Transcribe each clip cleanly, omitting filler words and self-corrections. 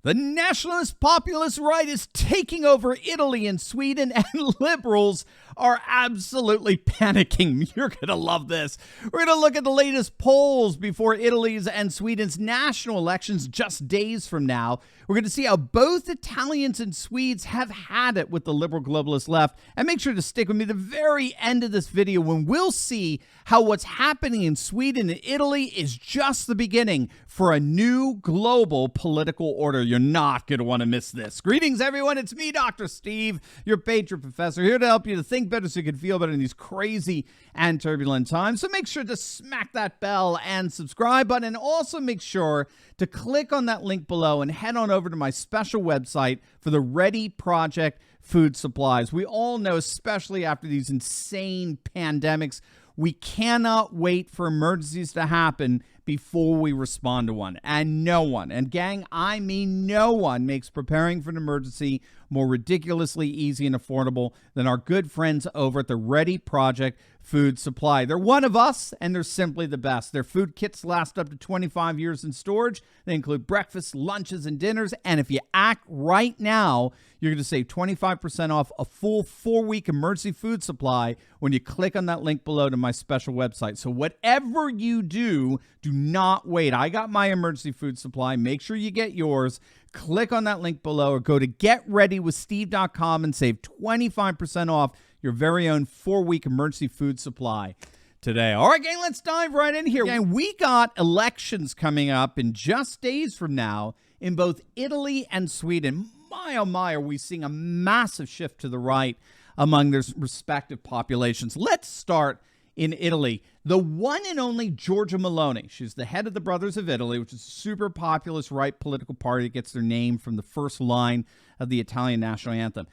The nationalist populist right is taking over Italy and Sweden, and liberals are absolutely panicking. You're going to love this. We're going to look at the latest polls before Italy's and Sweden's national elections just days from now. We're going to see how both Italians and Swedes have had it with the liberal globalist left. And make sure to stick with me to the very end of this video when we'll see how what's happening in Sweden and Italy is just the beginning for a new global political order. You're not going to want to miss this. Greetings, everyone. It's me, Dr. Steve, your Patriot Professor, here to help you to think better so you can feel better in these crazy and turbulent times. So make sure to smack that bell and subscribe button, and also make sure to click on that link below and head on over to my special website for the Ready Project food supplies. We all know, especially after these insane pandemics, we cannot wait for emergencies to happen before we respond to one. And no one, and gang, I mean no one, makes preparing for an emergency more ridiculously easy and affordable than our good friends over at the Ready Project Food Supply. They're one of us, and they're simply the best. Their food kits last up to 25 years in storage. They include breakfasts, lunches, and dinners. And if you act right now, you're going to save 25% off a full 4-week emergency food supply when you click on that link below to my special website. So whatever you do, do not wait. I got my emergency food supply. Make sure you get yours. Click on that link below or go to getreadywithsteve.com and save 25% off your very own 4-week emergency food supply today. All right, gang, let's dive right in here. Gang, we got elections coming up in just days from now in both Italy and Sweden. My, oh my, are we seeing a massive shift to the right among their respective populations. Let's start in Italy. The one and only Giorgia Meloni. She's the head of the Brothers of Italy, which is a super populist right political party that gets their name from the first line of the Italian national anthem.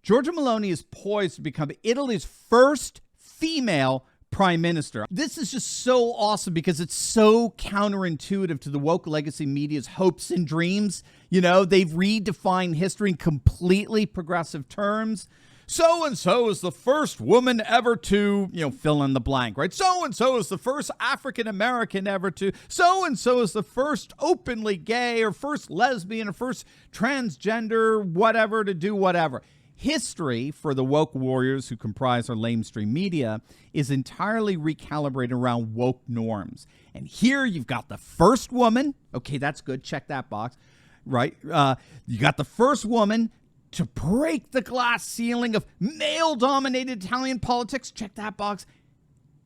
Giorgia Meloni is poised to become Italy's first female prime minister. This is just so awesome because it's so counterintuitive to the woke legacy media's hopes and dreams. You know, they've redefined history in completely progressive terms. So-and-so is the first woman ever to, fill in the blank, right? So-and-so is the first African-American ever to. So-and-so is the first openly gay or first lesbian or first transgender, whatever, to do whatever. History, for the woke warriors who comprise our lamestream media, is entirely recalibrated around woke norms. And here you've got the first woman. Okay, that's good. Check that box, right? You got the first woman to break the glass ceiling of male-dominated Italian politics. Check that box.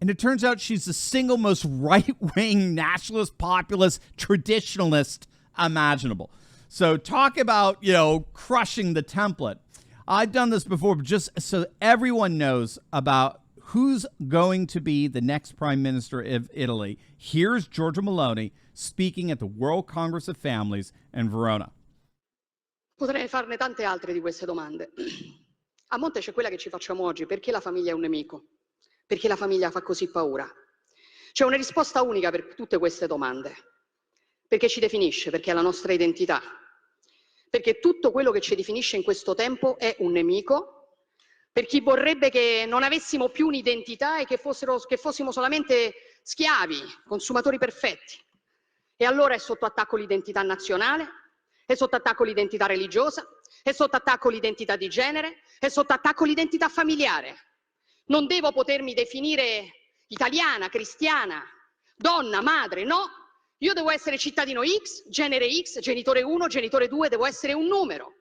And it turns out she's the single most right-wing, nationalist, populist, traditionalist imaginable. So talk about, crushing the template. I've done this before, but just so everyone knows about who's going to be the next prime minister of Italy, here's Giorgia Meloni speaking at the World Congress of Families in Verona. Potrei farne tante altre di queste domande. A monte c'è quella che ci facciamo oggi: perché la famiglia è un nemico? Perché la famiglia fa così paura? C'è una risposta unica per tutte queste domande: perché ci definisce, perché è la nostra identità. Perché tutto quello che ci definisce in questo tempo è un nemico, per chi vorrebbe che non avessimo più un'identità e che fossimo solamente schiavi, consumatori perfetti. E allora è sotto attacco l'identità nazionale, è sotto attacco l'identità religiosa, è sotto attacco l'identità di genere, è sotto attacco l'identità familiare. Non devo potermi definire italiana, cristiana, donna, madre, no. Io devo essere cittadino X, genere X, genitore 1, genitore 2, devo essere un numero.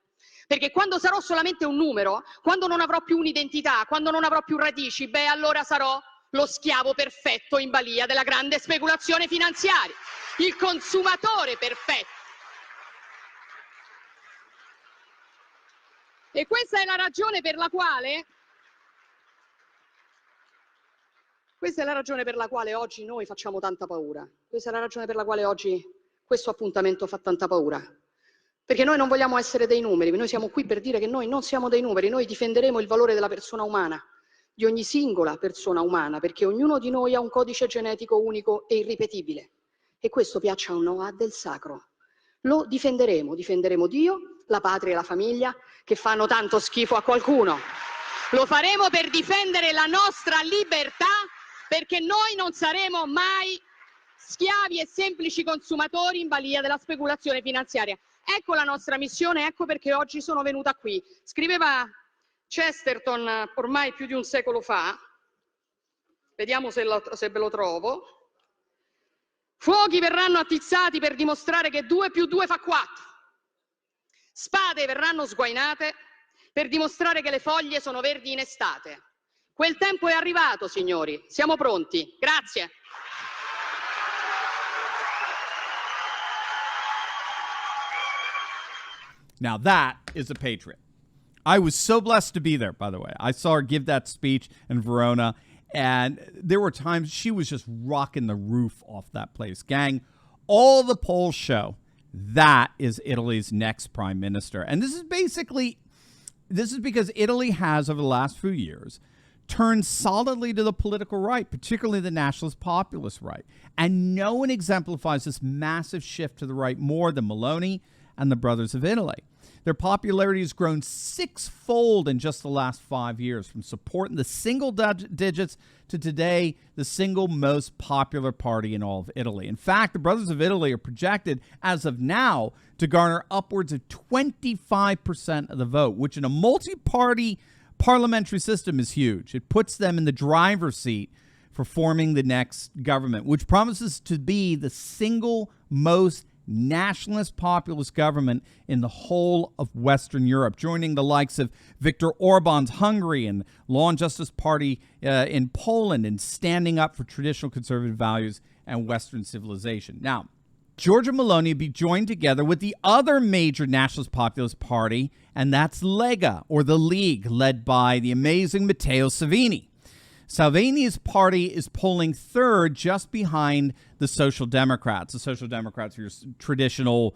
Perché quando sarò solamente un numero, quando non avrò più un'identità, quando non avrò più radici, allora sarò lo schiavo perfetto in balia della grande speculazione finanziaria, il consumatore perfetto. E questa è la ragione per la quale oggi noi facciamo tanta paura. Questa è la ragione per la quale oggi questo appuntamento fa tanta paura. Perché noi non vogliamo essere dei numeri, noi siamo qui per dire che noi non siamo dei numeri, noi difenderemo il valore della persona umana, di ogni singola persona umana, perché ognuno di noi ha un codice genetico unico e irripetibile. E questo, piaccia o no, ha del sacro. Lo difenderemo Dio, la patria e la famiglia, che fanno tanto schifo a qualcuno. Lo faremo per difendere la nostra libertà, perché noi non saremo mai schiavi e semplici consumatori in balia della speculazione finanziaria. Ecco la nostra missione, ecco perché oggi sono venuta qui. Scriveva Chesterton ormai più di un secolo fa, vediamo se ve lo trovo. Fuochi verranno attizzati per dimostrare che 2 più 2 fa 4. Spade verranno sguainate per dimostrare che le foglie sono verdi in estate. Quel tempo è arrivato, signori. Siamo pronti. Grazie. Now that is a patriot. I was so blessed to be there, by the way. I saw her give that speech in Verona, and there were times she was just rocking the roof off that place. Gang, all the polls show that is Italy's next prime minister. And this is because Italy has, over the last few years, turned solidly to the political right, particularly the nationalist populist right. And no one exemplifies this massive shift to the right more than Meloni and the Brothers of Italy. Their popularity has grown sixfold in just the last 5 years, from support in the single digits to today the single most popular party in all of Italy. In fact, the Brothers of Italy are projected, as of now, to garner upwards of 25% of the vote, which in a multi-party parliamentary system is huge. It puts them in the driver's seat for forming the next government, which promises to be the single most nationalist populist government in the whole of Western Europe, joining the likes of Viktor Orban's Hungary and Law and Justice Party in Poland, and standing up for traditional conservative values and Western civilization. Now, Giorgia Meloni will be joined together with the other major nationalist populist party, and that's Lega, or the League, led by the amazing Matteo Salvini. Salvini's party is polling third, just behind the Social Democrats. The Social Democrats are your traditional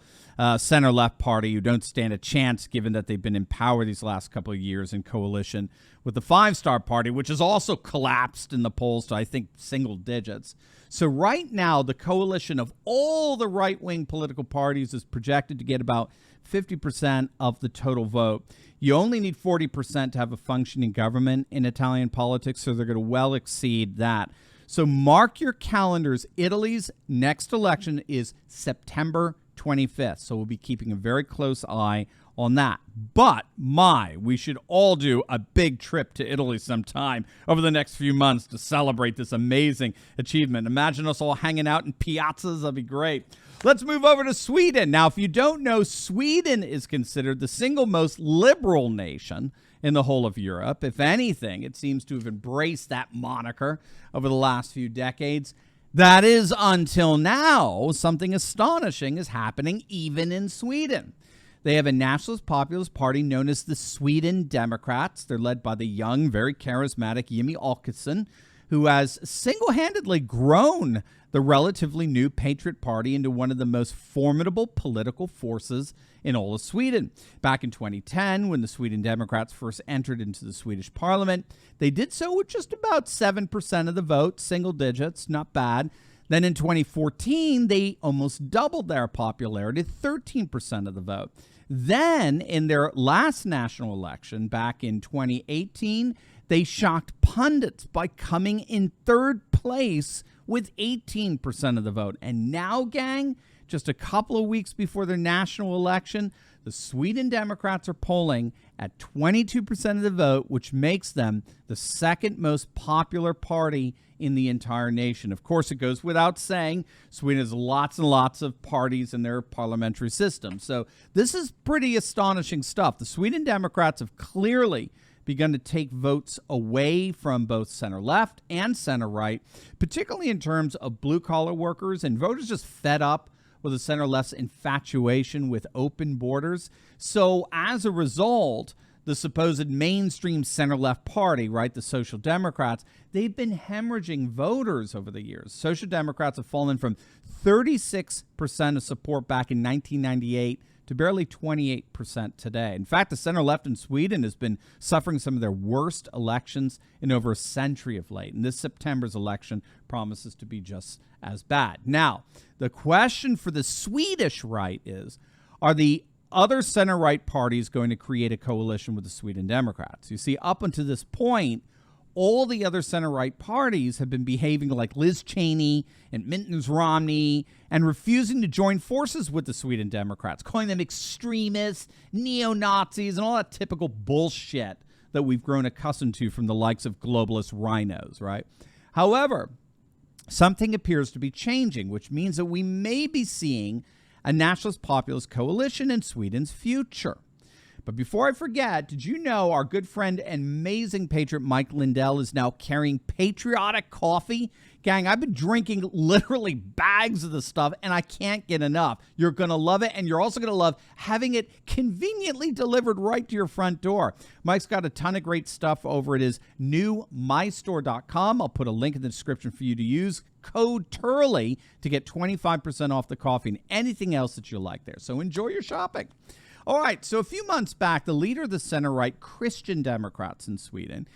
center-left party who don't stand a chance, given that they've been in power these last couple of years in coalition with the Five Star Party, which has also collapsed in the polls to, I think, single digits. So right now, the coalition of all the right-wing political parties is projected to get about 50% of the total vote. You only need 40% to have a functioning government in Italian politics, so they're going to well exceed that. So mark your calendars. Italy's next election is September 25th, so we'll be keeping a very close eye on that. But, we should all do a big trip to Italy sometime over the next few months to celebrate this amazing achievement. Imagine us all hanging out in piazzas. That'd be great. Let's move over to Sweden. Now, if you don't know, Sweden is considered the single most liberal nation in the whole of Europe. If anything, it seems to have embraced that moniker over the last few decades. That is, until now, something astonishing is happening even in Sweden. They have a nationalist populist party known as the Sweden Democrats. They're led by the young, very charismatic Jimmie Åkesson, who has single-handedly grown the relatively new Patriot Party into one of the most formidable political forces in all of Sweden. Back in 2010, when the Sweden Democrats first entered into the Swedish parliament, they did so with just about 7% of the vote, single digits, not bad. Then in 2014, they almost doubled their popularity to 13% of the vote. Then, in their last national election back in 2018, they shocked pundits by coming in third place with 18% of the vote. And now, gang, just a couple of weeks before their national election, the Sweden Democrats are polling at 22% of the vote, which makes them the second most popular party in the entire nation. Of course, it goes without saying, Sweden has lots and lots of parties in their parliamentary system. So this is pretty astonishing stuff. The Sweden Democrats have clearly begun to take votes away from both center-left and center-right, particularly in terms of blue-collar workers, and voters just fed up with the center-left's infatuation with open borders. So as a result, the supposed mainstream center-left party, right, the Social Democrats, they've been hemorrhaging voters over the years. Social Democrats have fallen from 36% of support back in 1998 to barely 28% today. In fact, the center-left in Sweden has been suffering some of their worst elections in over a century of late, and this September's election promises to be just as bad. Now, the question for the Swedish right is, are the other center-right parties going to create a coalition with the Sweden Democrats? You see, up until this point, all the other center-right parties have been behaving like Liz Cheney and Mitt Romney and refusing to join forces with the Sweden Democrats, calling them extremists, neo-Nazis, and all that typical bullshit that we've grown accustomed to from the likes of globalist rhinos, right? However, something appears to be changing, which means that we may be seeing a nationalist populist coalition in Sweden's future. But before I forget, did you know our good friend and amazing patriot Mike Lindell is now carrying patriotic coffee? Gang, I've been drinking literally bags of the stuff, and I can't get enough. You're going to love it, and you're also going to love having it conveniently delivered right to your front door. Mike's got a ton of great stuff over at his new mystore.com. I'll put a link in the description for you to use. Code Turley to get 25% off the coffee and anything else that you like there. So enjoy your shopping. All right, so a few months back, the leader of the center-right Christian Democrats in Sweden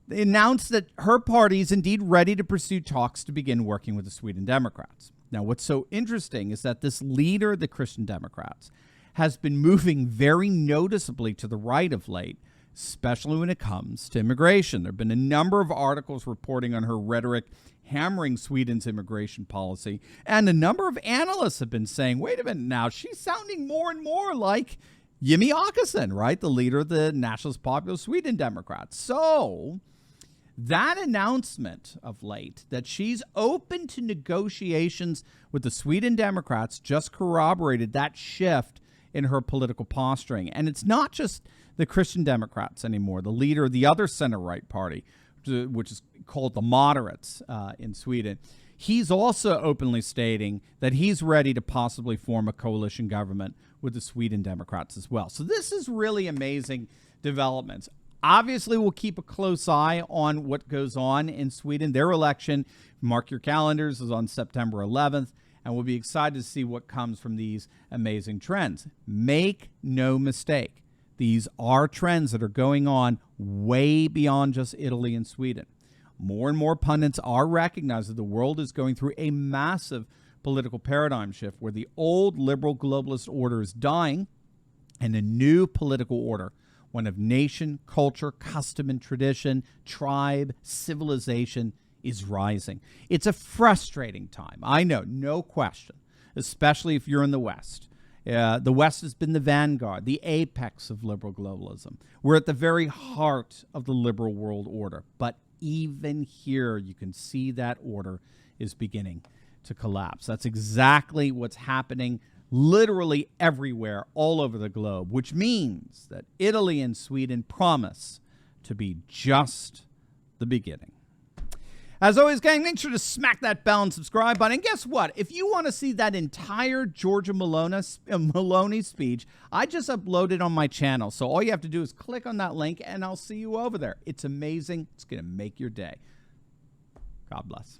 announced that her party is indeed ready to pursue talks to begin working with the Sweden Democrats. Now, what's so interesting is that this leader of the Christian Democrats has been moving very noticeably to the right of late, especially when it comes to immigration. There have been a number of articles reporting on her rhetoric hammering Sweden's immigration policy, and a number of analysts have been saying, wait a minute now, she's sounding more and more like Jimmy Åkesson, right? The leader of the Nationalist Populist Sweden Democrats. So that announcement of late that she's open to negotiations with the Sweden Democrats just corroborated that shift in her political posturing. And it's not just the Christian Democrats anymore. The leader of the other center-right party, which is called the moderates in Sweden, he's also openly stating that he's ready to possibly form a coalition government with the Sweden Democrats as well. So this is really amazing developments. Obviously, we'll keep a close eye on what goes on in Sweden. Their election, mark your calendars, is on September 11th, and we'll be excited to see what comes from these amazing trends. Make no mistake, these are trends that are going on way beyond just Italy and Sweden. More and more pundits are recognizing that the world is going through a massive political paradigm shift where the old liberal globalist order is dying and a new political order, one of nation, culture, custom and tradition, tribe, civilization, is rising. It's a frustrating time. I know, no question, especially if you're in the West. The West has been the vanguard, the apex of liberal globalism. We're at the very heart of the liberal world order. But even here, you can see that order is beginning to collapse. That's exactly what's happening literally everywhere, all over the globe, which means that Italy and Sweden promise to be just the beginning. As always, gang, make sure to smack that bell and subscribe button. And guess what? If you want to see that entire Giorgia Meloni speech, I just uploaded on my channel. So all you have to do is click on that link, and I'll see you over there. It's amazing. It's going to make your day. God bless.